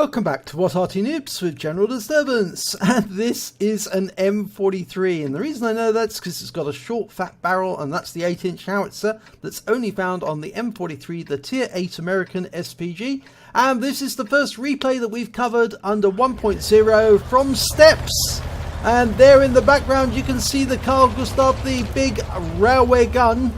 Welcome back to What Arty Noobs with General Disturbance, and this is an M43, and the reason I know that's because it's got a short fat barrel, and that's the 8-inch howitzer that's only found on the M43, the Tier 8 American SPG, and this is the first replay that we've covered under 1.0 from Steps. And there in the background you can see the Carl Gustav, the big railway gun.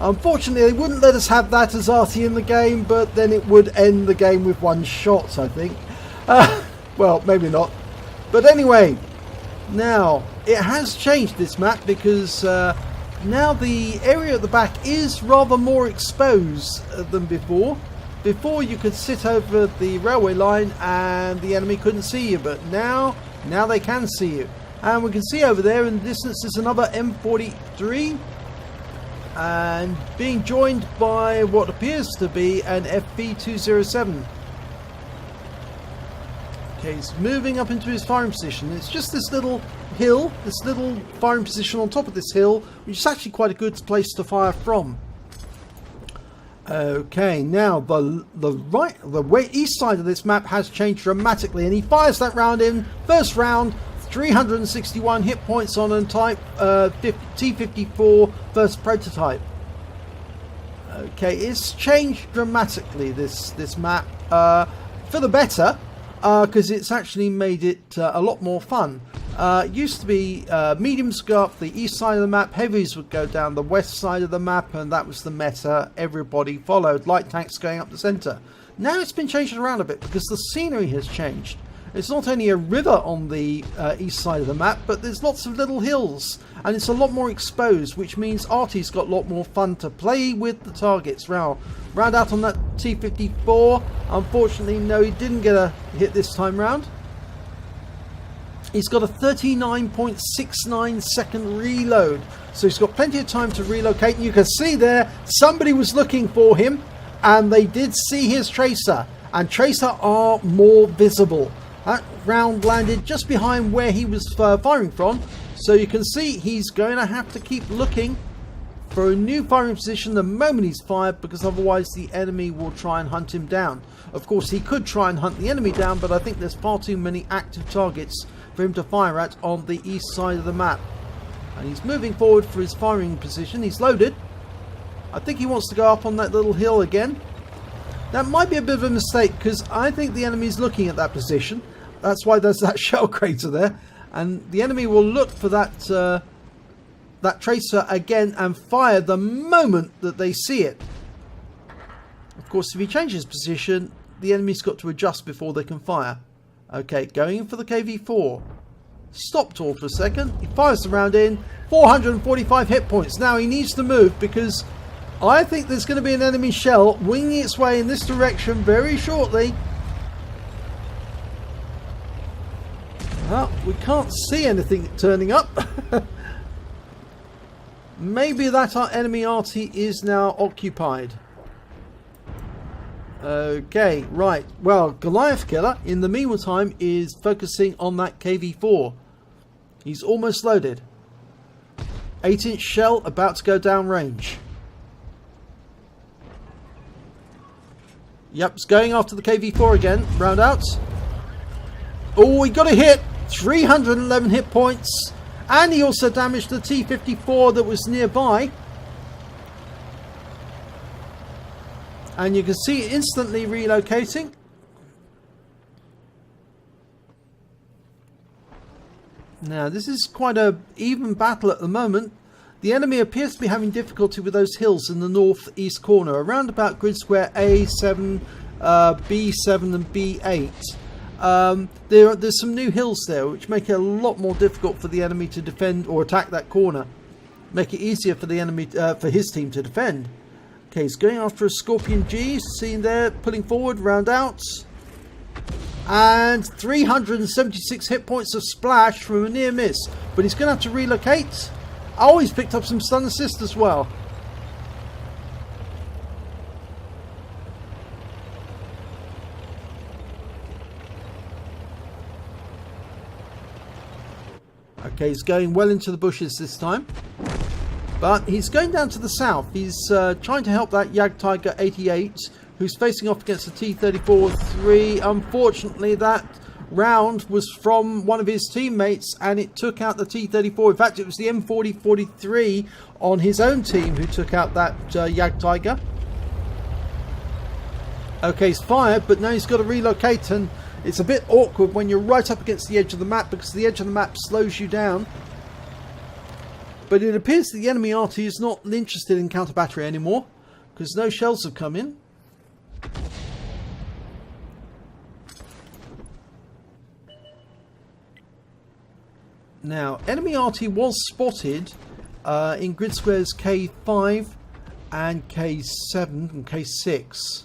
Unfortunately, they wouldn't let us have that as Arty in the game, but then it would end the game with one shot, I think. Well, maybe not. But anyway, now, it has changed this map because now the area at the back is rather more exposed than before. Before you could sit over the railway line and the enemy couldn't see you, but now they can see you. And we can see over there in the distance is another M43. And being joined by what appears to be an FV207. Okay, he's moving up into his firing position. It's just this little hill, this little firing position on top of this hill, which is actually quite a good place to fire from. Okay, now the east side of this map has changed dramatically, and he fires that round in first round. 361 hit points on a type T54 first prototype. Okay, it's changed dramatically, this map, for the better, because it's actually made it a lot more fun. It used to be mediums go up the east side of the map, heavies would go down the west side of the map, and that was the meta. Everybody followed, light tanks going up the centre. Now it's been changed around a bit because the scenery has changed. It's not only a river on the east side of the map, but there's lots of little hills, and it's a lot more exposed, which means Arty's got a lot more fun to play with the targets. Round out on that T54. Unfortunately, no, he didn't get a hit this time round. He's got a 39.69 second reload, so he's got plenty of time to relocate. And you can see there, somebody was looking for him, and they did see his tracer, and tracer are more visible. That round landed just behind where he was firing from, so you can see he's going to have to keep looking for a new firing position the moment he's fired, because otherwise the enemy will try and hunt him down. Of course, he could try and hunt the enemy down, but I think there's far too many active targets for him to fire at on the east side of the map. And he's moving forward for his firing position. He's loaded. I think he wants to go up on that little hill again. That might be a bit of a mistake, because I think the enemy's looking at that position. That's why there's that shell crater there, and the enemy will look for that that tracer again and fire the moment that they see it. Of course, if he changes position, the enemy's got to adjust before they can fire. Okay, going in for the KV4. Stopped all for a second. He fires the round in. 445 hit points. Now he needs to move, because I think there's going to be an enemy shell winging its way in this direction very shortly. Well, we can't see anything turning up. Maybe that our enemy Arty is now occupied. Okay, right. Well, Goliath Killer, in the meantime, is focusing on that KV4. He's almost loaded. 8-inch shell about to go down range. Yep, it's going after the KV4 again. Round out. Oh, he got a hit. 311 hit points. And he also damaged the T54 that was nearby. And you can see it instantly relocating. Now, this is quite an even battle at the moment. The enemy appears to be having difficulty with those hills in the northeast corner, around about grid square A7, B7 and B8. There's some new hills there which make it a lot more difficult for the enemy to defend or attack that corner. Make it easier for the enemy, for his team to defend. Okay, he's going after a Scorpion G, seen there, pulling forward, round out. And 376 hit points of splash from a near miss. But he's going to have to relocate. Oh, he's picked up some stun assist as well. Okay, he's going well into the bushes this time. But he's going down to the south. He's trying to help that Jagdtiger 88 who's facing off against the T-34-3. Unfortunately, that round was from one of his teammates and it took out the T-34. In fact, it was the M40-43 on his own team who took out that Jagdtiger. Okay, he's fired, but now he's got to relocate, and it's a bit awkward when you're right up against the edge of the map because the edge of the map slows you down. But it appears that the enemy Arty is not interested in counter battery anymore because no shells have come in. Now, enemy Arty was spotted in grid squares K5 and K7 and K6.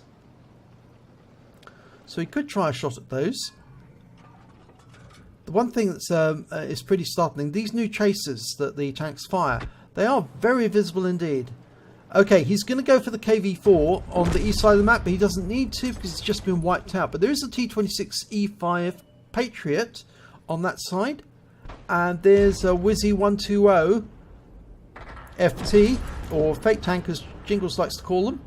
So he could try a shot at those. The one thing that's is pretty startling, these new chasers that the tanks fire, they are very visible indeed. Okay, he's going to go for the KV-4 on the east side of the map, but he doesn't need to because it's just been wiped out. But there is a T-26E5 Patriot on that side. And there's a Wizzy 120 FT, or fake tank as Jingles likes to call them.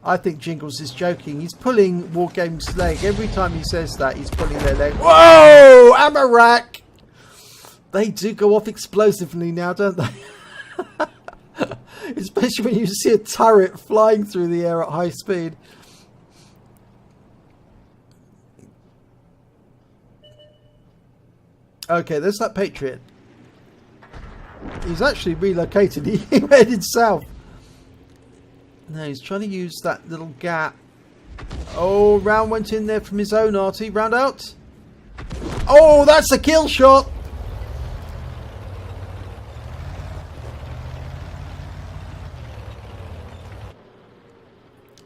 I think Jingles is joking. He's pulling Wargame's leg. Every time he says that, he's pulling their leg. Whoa! Ammo rack! They do go off explosively now, don't they? Especially when you see a turret flying through the air at high speed. Okay, there's that Patriot. He's actually relocated. He headed south. No, he's trying to use that little gap. Oh, round went in there from his own Arty. Round out. Oh, that's a kill shot.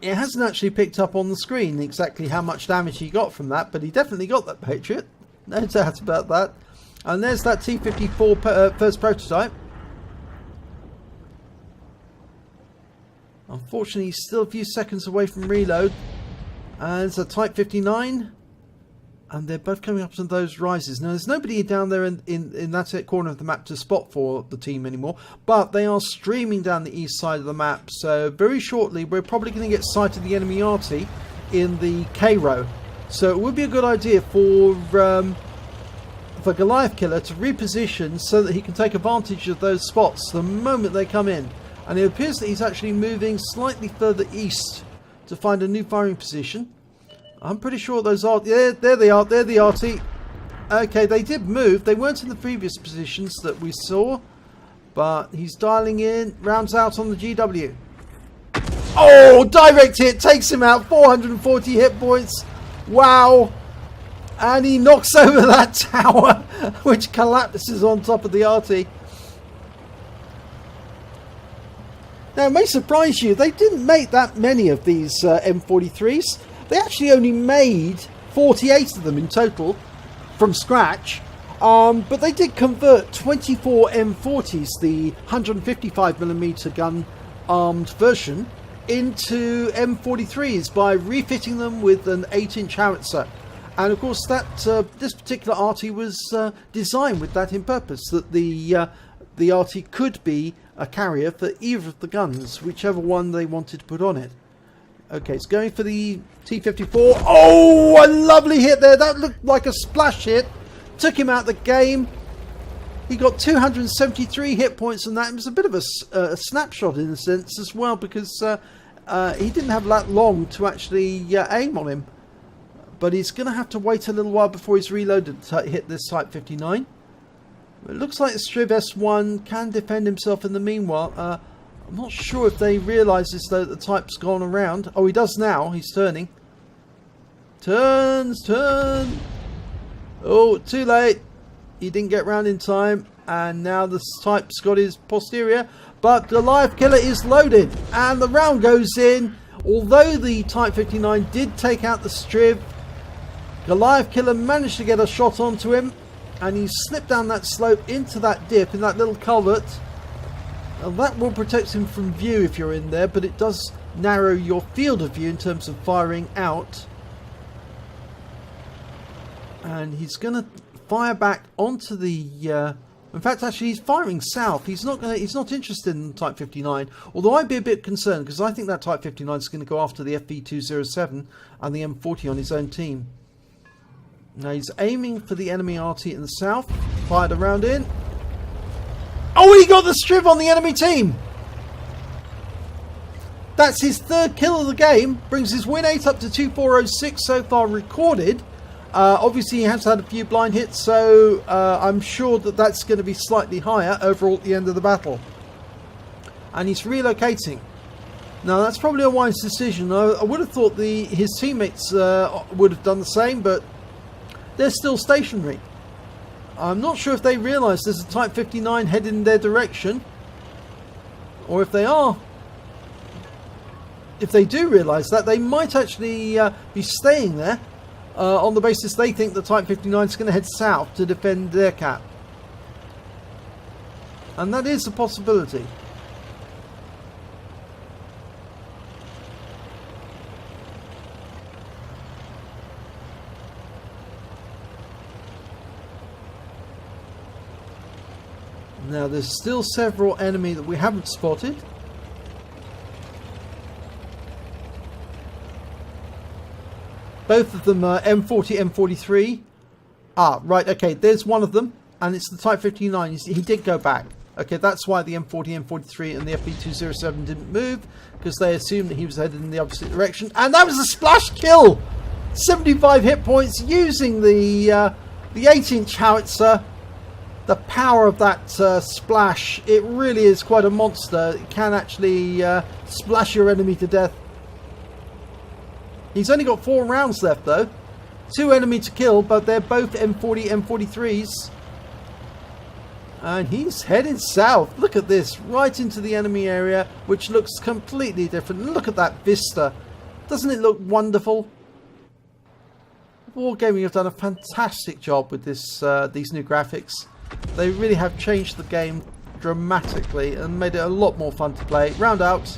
It hasn't actually picked up on the screen exactly how much damage he got from that, but he definitely got that Patriot. No doubt about that. And there's that T-54 first prototype. Unfortunately, he's still a few seconds away from reload. And there's a Type 59. And they're both coming up to those rises. Now, there's nobody down there in that corner of the map to spot for the team anymore. But they are streaming down the east side of the map. So, very shortly, we're probably going to get sight of the enemy Arty in the K-row. So, it would be a good idea for Goliath Killer to reposition so that he can take advantage of those spots the moment they come in. And it appears that he's actually moving slightly further east to find a new firing position. I'm pretty sure those are... Yeah, there they are. They're the Arty. Okay, they did move. They weren't in the previous positions that we saw. But he's dialing in. Rounds out on the GW. Oh, direct hit. Takes him out. 440 hit points. Wow. And he knocks over that tower, which collapses on top of the Arty. Now, it may surprise you, they didn't make that many of these M43s. They actually only made 48 of them in total from scratch. But they did convert 24 M40s, the 155mm gun armed version, into M43s by refitting them with an 8-inch howitzer. And of course, that this particular Arty was designed with that in purpose, that the Arty could be a carrier for either of the guns, whichever one they wanted to put on it. Okay, it's going for the T-54. Oh, a lovely hit there. That looked like a splash hit. Took him out of the game. He got 273 hit points on that. It was a bit of a snapshot in a sense as well, because he didn't have that long to actually aim on him. But he's going to have to wait a little while before he's reloaded to hit this Type 59. It looks like the Striv S1 can defend himself in the meanwhile. I'm not sure if they realise as though the Type's gone around. Oh, he does now. He's turning. Turn. Oh, too late. He didn't get round in time. And now the Type's got his posterior. But the Goliath Killer is loaded. And the round goes in. Although the Type 59 did take out the Striv, Goliath Killer managed to get a shot onto him. And he slipped down that slope into that dip in that little culvert. And that will protect him from view if you're in there, but it does narrow your field of view in terms of firing out. And he's going to fire back onto the In fact, actually, he's firing south. He's not interested in Type 59. Although I'd be a bit concerned because I think that Type 59 is going to go after the FV207 and the M40 on his own team. Now he's aiming for the enemy Arty in the south. Fired a round in. Oh, he got the striv on the enemy team. That's his third kill of the game. Brings his win rate up to 2406 so far recorded. Obviously he has had a few blind hits, so I'm sure that that's going to be slightly higher overall at the end of the battle. And he's relocating. Now that's probably a wise decision. I would have thought his teammates would have done the same, but they're still stationary. I'm not sure if they realise there's a Type 59 headed in their direction, or if they are. If they do realise that, they might actually be staying there on the basis they think the Type 59 is going to head south to defend their cap. And that is a possibility. Now there's still several enemy that we haven't spotted. Both of them are M40, M43. Ah, right, okay, there's one of them, and it's the Type 59. He did go back. Okay, that's why the M40, M43 and the FV207 didn't move, because they assumed that he was headed in the opposite direction. And that was a splash kill! 75 hit points using the 8-inch howitzer. The power of that splash, it really is quite a monster. It can actually splash your enemy to death. He's only got 4 rounds left though. 2 enemy to kill, but they're both M40, M43s. And he's headed south. Look at this, right into the enemy area, which looks completely different. Look at that vista. Doesn't it look wonderful? Wargaming have done a fantastic job with this these new graphics. They really have changed the game dramatically and made it a lot more fun to play. Round out.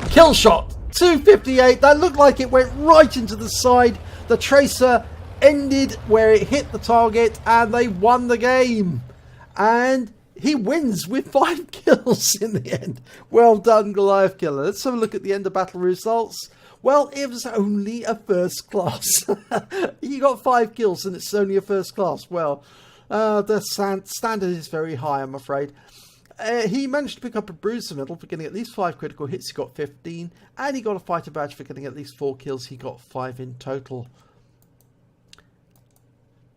Kill shot! 258. That looked like it went right into the side. The tracer ended where it hit the target and they won the game. And he wins with 5 kills in the end. Well done, Goliath Killer. Let's have a look at the end of battle results. Well, it was only a first class. You got 5 kills and it's only a first class. Well, the standard is very high, I'm afraid. He managed to pick up a bruiser medal for getting at least 5 critical hits. He got 15. And he got a fighter badge for getting at least 4 kills. He got 5 in total.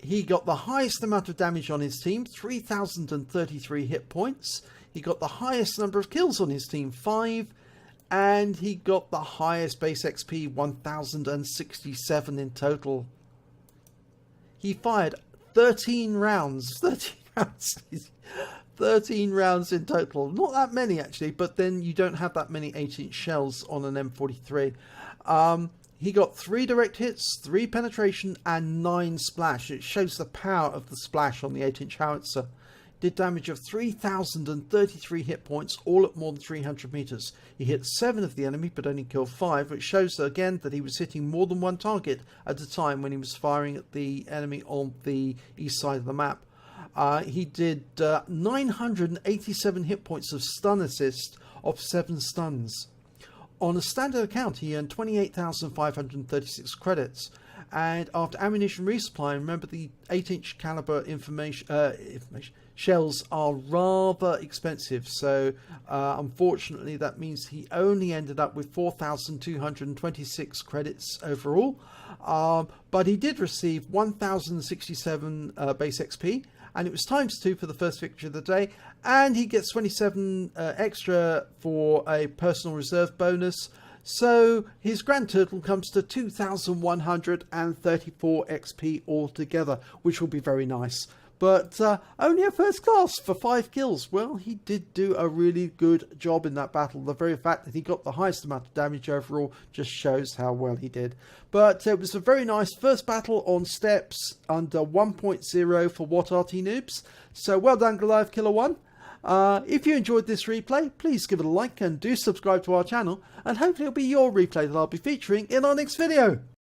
He got the highest amount of damage on his team, 3,033 hit points. He got the highest number of kills on his team, 5. And he got the highest base XP, 1,067 in total. He fired 13 rounds. 13 rounds in total. Not that many actually, but then you don't have that many 8-inch shells on an M43. He got 3 direct hits, 3 penetration and 9 splash. It shows the power of the splash on the 8-inch howitzer. Did damage of 3,033 hit points, all at more than 300 meters. He hit 7 of the enemy but only killed 5, which shows again that he was hitting more than one target at a time when he was firing at the enemy on the east side of the map. He did 987 hit points of stun assist of 7 stuns. On a standard account, he earned 28,536 credits. And after ammunition resupply, remember the 8-inch caliber shells are rather expensive. So unfortunately, that means he only ended up with 4,226 credits overall. But he did receive 1,067 base XP. And it was ×2 for the first victory of the day. And he gets 27 extra for a personal reserve bonus. So his grand total comes to 2,134 XP altogether, which will be very nice. But only a first class for 5 kills. Well, he did do a really good job in that battle. The very fact that he got the highest amount of damage overall just shows how well he did. But it was a very nice first battle on steps under 1.0 for What Arty Noobs. So well done, Goliath Killer 1. If you enjoyed this replay, please give it a like and do subscribe to our channel. And hopefully it'll be your replay that I'll be featuring in our next video.